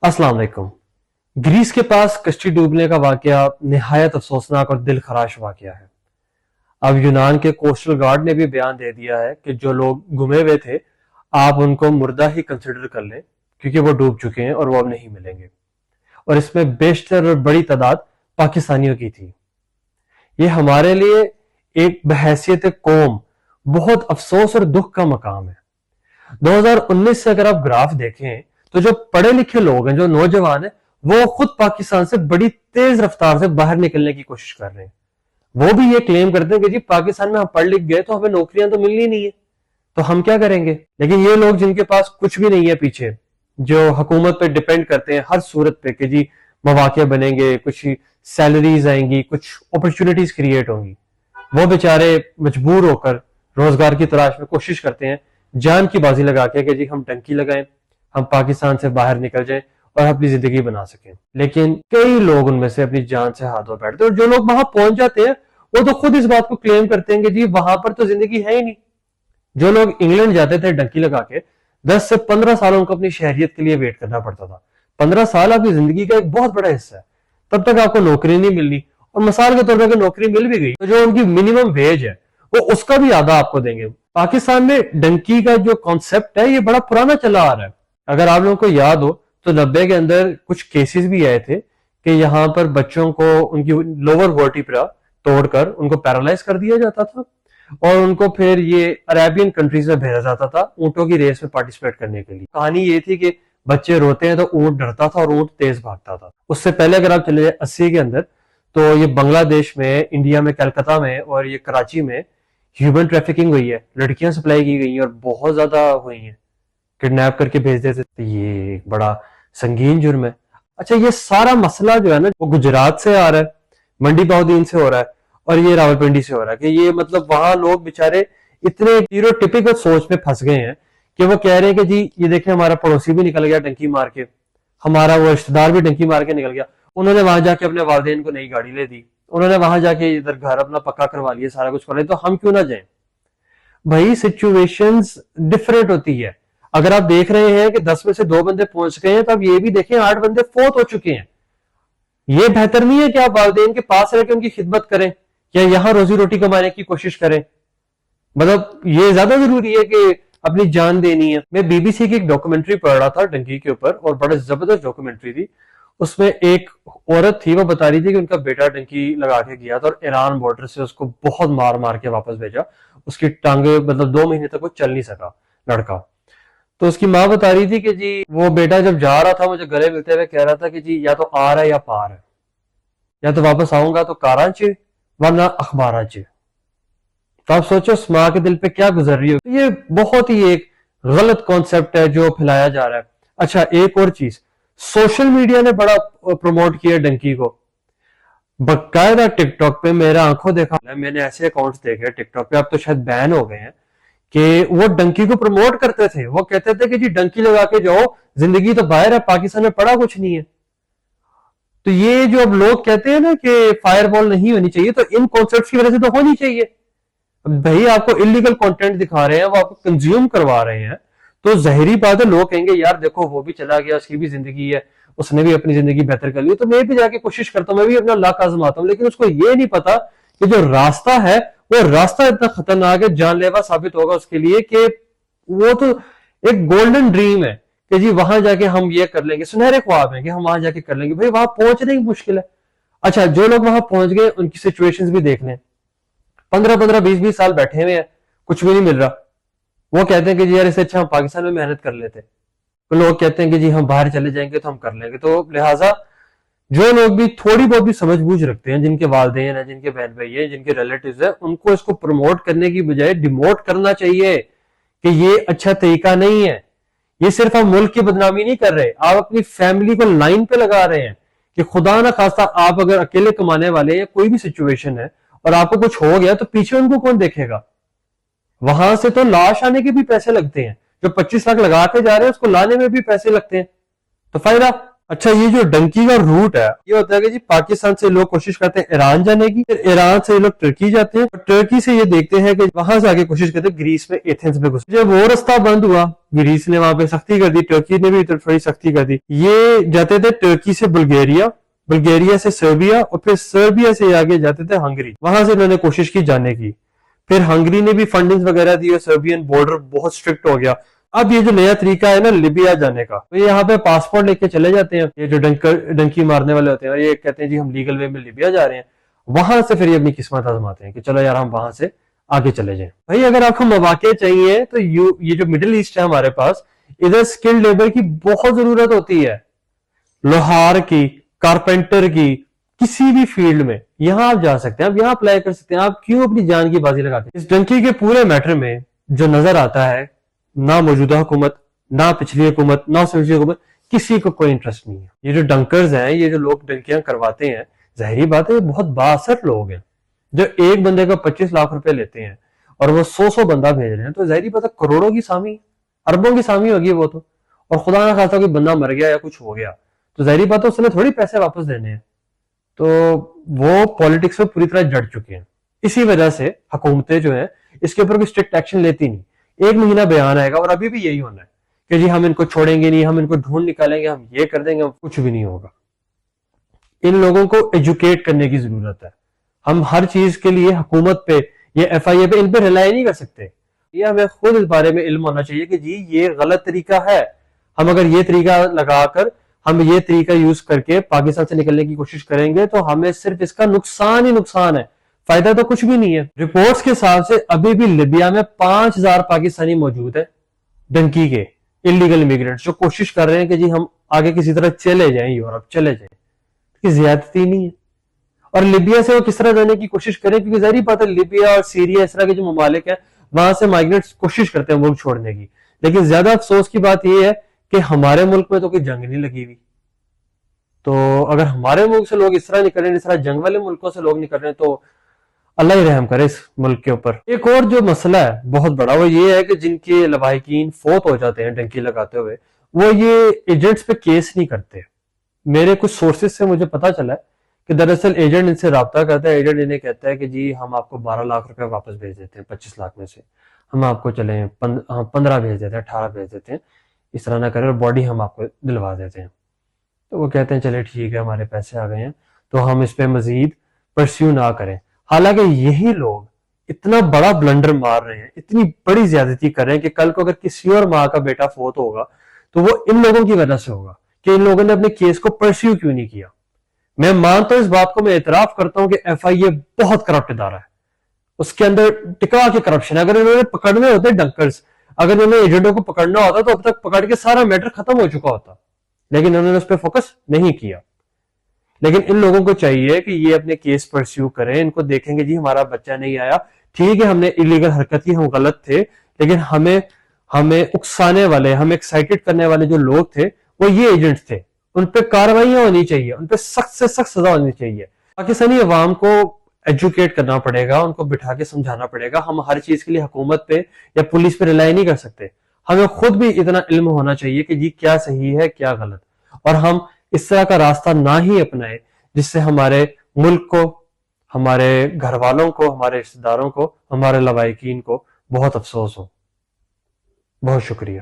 अस्सलाम वालेकुम। ग्रीस के पास कश्ती डूबने का वाकया निहायत अफसोसनाक और दिल खराश वाकया है। अब यूनान के कोस्टल गार्ड ने भी बयान दे दिया है कि जो लोग गुमे हुए थे आप उनको मुर्दा ही कंसिडर कर लें, क्योंकि वो डूब चुके हैं और वो अब नहीं मिलेंगे। और इसमें बेशतर और बड़ी तादाद पाकिस्तानियों की थी। ये हमारे लिए एक बहैसियत कौम बहुत अफसोस और दुख का मकाम है। 2019 से अगर आप ग्राफ देखें तो जो पढ़े लिखे लोग हैं, जो नौजवान हैं, वो खुद पाकिस्तान से बड़ी तेज रफ्तार से बाहर निकलने की कोशिश कर रहे हैं। वो भी ये क्लेम करते हैं कि जी पाकिस्तान में हम पढ़ लिख गए तो हमें नौकरियां तो मिलनी नहीं है, तो हम क्या करेंगे। लेकिन ये लोग जिनके पास कुछ भी नहीं है पीछे, जो हुकूमत पे डिपेंड करते हैं हर सूरत पे कि जी मौके बनेंगे, कुछ सैलरीज आएंगी, कुछ अपॉर्चुनिटीज क्रिएट होंगी, वो बेचारे मजबूर होकर रोजगार की तलाश में कोशिश करते हैं, जान की बाजी लगा के कि जी हम टंकी लगाएं, हम पाकिस्तान से बाहर निकल जाएं और अपनी जिंदगी बना सकें। लेकिन कई लोग उनमें से अपनी जान से हाथ धो बैठते हैं, और जो लोग वहां पहुंच जाते हैं वो तो खुद इस बात को क्लेम करते हैं कि जी वहां पर तो जिंदगी है ही नहीं। जो लोग इंग्लैंड जाते थे डंकी लगा के, 10 से 15 साल उनको अपनी शहरियत के लिए वेट करना पड़ता था। 15 साल आपकी जिंदगी का एक बहुत बड़ा हिस्सा है, तब तक आपको नौकरी नहीं मिलनी। और मिसाल के तौर पर अगर नौकरी मिल भी गई तो जो उनकी मिनिमम वेज है वो उसका भी आधा आपको देंगे। पाकिस्तान में डंकी का जो कॉन्सेप्ट है ये बड़ा पुराना चला आ रहा है। अगर आप लोगों को याद हो तो 90 के अंदर कुछ केसेस भी आए थे कि यहाँ पर बच्चों को उनकी लोअर वर्टिब्रा तोड़कर उनको पैरालाइज कर दिया जाता था और उनको फिर ये अरेबियन कंट्रीज में भेजा जाता था ऊंटों की रेस में पार्टिसिपेट करने के लिए। कहानी ये थी कि बच्चे रोते हैं तो ऊंट डरता था और ऊंट तेज भागता था। उससे पहले अगर आप चले जाए 80 के अंदर तो ये बांग्लादेश में, इंडिया में, कलकत्ता में और ये कराची में ह्यूमन ट्रैफिकिंग हुई है, लड़कियां सप्लाई की गई हैं और बहुत ज्यादा हुई हैं, किडनैप करके भेज देते थे। ये एक बड़ा संगीन जुर्म है। अच्छा, ये सारा मसला जो है ना वो गुजरात से आ रहा है, मंडी बहुदीन से हो रहा है और ये रावलपिंडी से हो रहा है कि ये मतलब वहां लोग बेचारे इतने स्टीरियोटिपिकल सोच में फंस गए हैं कि वो कह रहे हैं कि जी ये देखें हमारा पड़ोसी भी निकल गया डंकी मार के, हमारा वो रिश्तेदार भी डंकी मार के निकल गया, उन्होंने वहां जाके अपने वालिदैन को नई गाड़ी ले दी, उन्होंने वहां जाके इधर घर अपना पक्का करवा लिया, सारा कुछ कर लिया, तो हम क्यों ना जाएं। भाई सिचुएशंस डिफरेंट होती है। अगर आप देख रहे हैं कि 10 में से 2 बंदे पहुंच गए हैं तो आप ये भी देखें 8 बंदे फोत हो चुके हैं। ये बेहतर नहीं है कि आप वालिदैन के पास रह के उनकी खिदमत करें या यहां रोजी रोटी कमाने की कोशिश करें। मतलब ये ज्यादा जरूरी है कि अपनी जान देनी है। मैं बीबीसी की एक डॉक्यूमेंट्री पढ़ रहा था डंकी के ऊपर और बड़ा जबरदस्त डॉक्यूमेंट्री थी। उसमें एक औरत थी, वो बता रही थी कि उनका बेटा डंकी लगा के गया था और ईरान बॉर्डर से उसको बहुत मार मार के वापस भेजा। उसकी टांगे मतलब 2 महीने तक वो चल नहीं सका लड़का। तो उसकी माँ बता रही थी कि जी वो बेटा जब जा रहा था मुझे गले मिलते हुए कह रहा था कि जी या तो आ रहा है या पार है, या तो वापस आऊंगा तो कारां च वरना अखबारां च। तो आप सोचो उस माँ के दिल पे क्या गुजर रही हो। ये बहुत ही एक गलत कॉन्सेप्ट है जो फैलाया जा रहा है। अच्छा, एक और चीज, सोशल मीडिया ने बड़ा प्रमोट किया डंकी को। बकायदा टिकटॉक पे मेरा आंखों देखा, मैंने ऐसे अकाउंट्स देखे टिकटॉक पे, अब तो शायद बैन हो गए हैं, कि वो डंकी को प्रमोट करते थे। वो कहते थे कि जी डंकी लगा के जाओ, जिंदगी तो बाहर है, पाकिस्तान में पड़ा कुछ नहीं है। तो ये जो अब लोग कहते हैं ना कि फायरवॉल नहीं होनी चाहिए, तो इन कॉन्सेप्ट की वजह से तो होनी चाहिए। भाई आपको इलीगल कंटेंट दिखा रहे हैं, वो आपको कंज्यूम करवा रहे हैं, तो जहरी बात है लोग कहेंगे यार देखो वो भी चला गया, उसकी भी जिंदगी है, उसने भी अपनी जिंदगी बेहतर कर ली, तो मैं भी जाके कोशिश करता हूं, मैं भी अपना लक आजमाता हूं। लेकिन उसको ये नहीं पता कि जो रास्ता है वो रास्ता इतना खतरनाक है, जानलेवा साबित होगा उसके लिए, कि वो तो एक गोल्डन ड्रीम है कि जी वहां जाके हम ये कर लेंगे, सुनहरे ख्वाब है कि हम वहां जाके कर लेंगे। भाई वहां पहुंचने की मुश्किल है। अच्छा, जो लोग वहां पहुंच गए उनकी सिचुएशंस भी देख लें। 15-15, 20-20 साल बैठे हुए हैं, कुछ भी नहीं मिल रहा। वो कहते हैं कि जी यार इससे अच्छा हम पाकिस्तान में मेहनत कर लेते। तो लोग कहते हैं कि जी हम बाहर चले जाएंगे तो हम कर लेंगे। तो लिहाजा जो लोग भी थोड़ी बहुत भी समझ बूझ रखते हैं, जिनके वालिदैन है, जिनके बहन भाई है, जिनके रिलेटिव्स है, उनको इसको प्रमोट करने की बजाय डिमोट करना चाहिए कि ये अच्छा तरीका नहीं है। ये सिर्फ हम मुल्क की बदनामी नहीं कर रहे, आप अपनी फैमिली को लाइन पे लगा रहे हैं कि खुदा ना खास्ता आप अगर अकेले कमाने वाले या कोई भी सिचुएशन है और आपको कुछ हो गया तो पीछे उनको कौन देखेगा। वहां से तो लाश आने के भी पैसे लगते हैं, जो 25 लाख लगा के जा रहे हैं उसको लाने में भी पैसे लगते हैं, तो फायदा اچھا یہ جو ڈنکی کا روٹ ہے یہ ہوتا ہے کہ جی پاکستان سے لوگ کوشش کرتے ہیں ایران جانے کی، پھر ایران سے لوگ ٹرکی جاتے ہیں، اور ٹرکی سے یہ دیکھتے ہیں کہ وہاں سے آگے کوشش کرتے ہیں گریس میں، ایتھنز میں گھس۔ جب وہ رستہ بند ہوا، گریس نے وہاں پہ سختی کر دی، ٹرکی نے بھی تھوڑی سختی کر دی، یہ جاتے تھے ٹرکی سے بلگیریا، بلگیریا سے سربیا، اور پھر سربیا سے آگے جاتے تھے ہنگری، وہاں سے انہوں نے کوشش کی جانے کی۔ پھر ہنگری نے بھی فنڈنگ وغیرہ دی اور سربین بارڈر بہت سٹرکٹ ہو گیا۔ اب یہ جو نیا طریقہ ہے نا لیبیا جانے کا، تو یہاں پہ پاسپورٹ لے کے چلے جاتے ہیں یہ جو ڈنکی مارنے والے ہوتے ہیں، اور یہ کہتے ہیں جی ہم لیگل وے میں لیبیا جا رہے ہیں، وہاں سے پھر یہ اپنی قسمت آزماتے ہیں کہ چلو یار ہم وہاں سے آگے چلے جائیں۔ بھائی اگر آپ کو مواقع چاہیے تو یہ جو مڈل ایسٹ ہے ہمارے پاس، ادھر اسکل لیبر کی بہت ضرورت ہوتی ہے، لوہار کی، کارپینٹر کی، کسی بھی فیلڈ میں یہاں آپ جا سکتے ہیں، آپ یہاں اپلائی کر سکتے ہیں۔ آپ کیوں اپنی جان کی بازی لگاتے ہیں؟ اس ڈنکی کے پورے میٹر میں جو نظر آتا ہے، نہ موجودہ حکومت، نہ پچھلی حکومت، نہ پچھلی حکومت، کسی کو کوئی انٹرسٹ نہیں ہے۔ یہ جو ڈنکرز ہیں، یہ جو لوگ ڈنکیاں کرواتے ہیں، ظاہری بات ہے یہ بہت بااثر لوگ ہیں، جو ایک بندے کا 25 لاکھ روپے لیتے ہیں اور وہ 100 بندہ بھیج رہے ہیں، تو ظاہری بات ہے کروڑوں کی سامی، اربوں کی سامی ہوگی وہ تو، اور خدا نہ خاصا کوئی بندہ مر گیا یا کچھ ہو گیا تو ظاہری بات ہے اس نے تھوڑی پیسے واپس دینے ہیں، تو وہ پالیٹکس میں پوری طرح جڑ چکے ہیں۔ اسی وجہ سے حکومتیں جو ہیں اس کے اوپر کوئی اسٹرکٹ ایکشن لیتی نہیں، 1 مہینہ بیان آئے گا اور ابھی بھی یہی ہونا ہے کہ جی ہم ان کو چھوڑیں گے نہیں، ہم ان کو ڈھونڈ نکالیں گے، ہم یہ کر دیں گے، کچھ بھی نہیں ہوگا۔ ان لوگوں کو ایجوکیٹ کرنے کی ضرورت ہے۔ ہم ہر چیز کے لیے حکومت پہ یا ایف آئی اے پہ ان پہ ریلائی نہیں کر سکتے، یہ ہمیں خود اس بارے میں علم ہونا چاہیے کہ جی یہ غلط طریقہ ہے، ہم اگر یہ طریقہ لگا کر، ہم یہ طریقہ یوز کر کے پاکستان سے نکلنے کی کوشش کریں گے تو ہمیں صرف اس کا نقصان ہی نقصان ہے، فائدہ تو کچھ بھی نہیں ہے۔ رپورٹس کے حساب سے ابھی بھی لیبیا میں 5000 پاکستانی موجود ہیں، ڈنکی کے انلیگل امیگرینٹس، جو کوشش کر رہے ہیں کہ جی ہم آگے کسی طرح چلے جائیں، یورپ چلے جائیں، کی زیادتی نہیں ہے۔ اور لیبیا سے وہ کس طرح جانے کی کوشش کریں، کیونکہ ظاہری بات ہے لیبیا اور سیریا اس طرح کے جو ممالک ہیں وہاں سے مائیگریٹس کوشش کرتے ہیں ملک چھوڑنے کی، لیکن زیادہ افسوس کی بات یہ ہے کہ ہمارے ملک میں تو کوئی جنگ نہیں لگی ہوئی، تو اگر ہمارے ملک سے لوگ اس طرح نکل رہے ہیں، اس طرح جنگ والے ملکوں سے لوگ نکل رہے ہیں، تو اللہ ہی رحم کرے اس ملک کے اوپر۔ ایک اور جو مسئلہ ہے بہت بڑا وہ یہ ہے کہ جن کے لواحقین فوت ہو جاتے ہیں ڈنکی لگاتے ہوئے، وہ یہ ایجنٹس پہ کیس نہیں کرتے۔ میرے کچھ سورسز سے مجھے پتا چلا ہے کہ دراصل ایجنٹ ان سے رابطہ کرتا ہے، ایجنٹ انہیں کہتا ہے کہ جی ہم آپ کو 12 لاکھ روپے واپس بھیج دیتے ہیں 25 لاکھ میں سے، ہم آپ کو چلیں 15 بھیج دیتے ہیں، 18 بھیج دیتے ہیں، اس طرح نہ کریں، اور باڈی ہم آپ کو دلوا دیتے ہیں۔ تو وہ کہتے ہیں چلے ٹھیک ہے ہمارے پیسے آ گئے ہیں تو ہم اس پہ مزید پرسیو نہ کریں۔ حالانکہ یہی لوگ اتنا بڑا بلنڈر مار رہے ہیں، اتنی بڑی زیادتی کر رہے ہیں کہ کل کو اگر کسی اور ماں کا بیٹا فوت ہوگا تو وہ ان لوگوں کی وجہ سے ہوگا کہ ان لوگوں نے اپنے کیس کو پرسیو کیوں نہیں کیا۔ میں مانتا ہوں اس بات کو، میں اعتراف کرتا ہوں کہ ایف آئی اے بہت کرپٹ ادارہ ہے، اس کے اندر ٹکا کے کرپشن ہے۔ اگر انہوں نے پکڑنے ہوتے ڈنکرز، اگر انہوں نے ایجنٹوں کو پکڑنا ہوتا تو اب تک پکڑ کے سارا میٹر ختم ہو چکا ہوتا، لیکن انہوں نے اس پہ فوکس نہیں کیا۔ لیکن ان لوگوں کو چاہیے کہ یہ اپنے کیس پرسیو کریں، ان کو دیکھیں گے جی ہمارا بچہ نہیں آیا، ٹھیک ہے ہم نے انلیگل حرکت کی، ہم غلط تھے، لیکن ہمیں اکسانے والے، ہمیں ایکسائٹڈ کرنے والے جو لوگ تھے وہ یہ ایجنٹس تھے، ان پہ کارروائیاں ہونی چاہیے، ان پہ سخت سے سخت سزا ہونی چاہیے۔ پاکستانی عوام کو ایجوکیٹ کرنا پڑے گا، ان کو بٹھا کے سمجھانا پڑے گا، ہم ہر چیز کے لیے حکومت پہ یا پولیس پہ ریلائی نہیں کر سکتے، ہمیں خود بھی اتنا علم ہونا چاہیے کہ جی کیا صحیح ہے کیا غلط، اور ہم اس طرح کا راستہ نہ ہی اپنائیں جس سے ہمارے ملک کو، ہمارے گھر والوں کو، ہمارے رشتہ داروں کو، ہمارے لواحقین کو بہت افسوس ہو۔ بہت شکریہ۔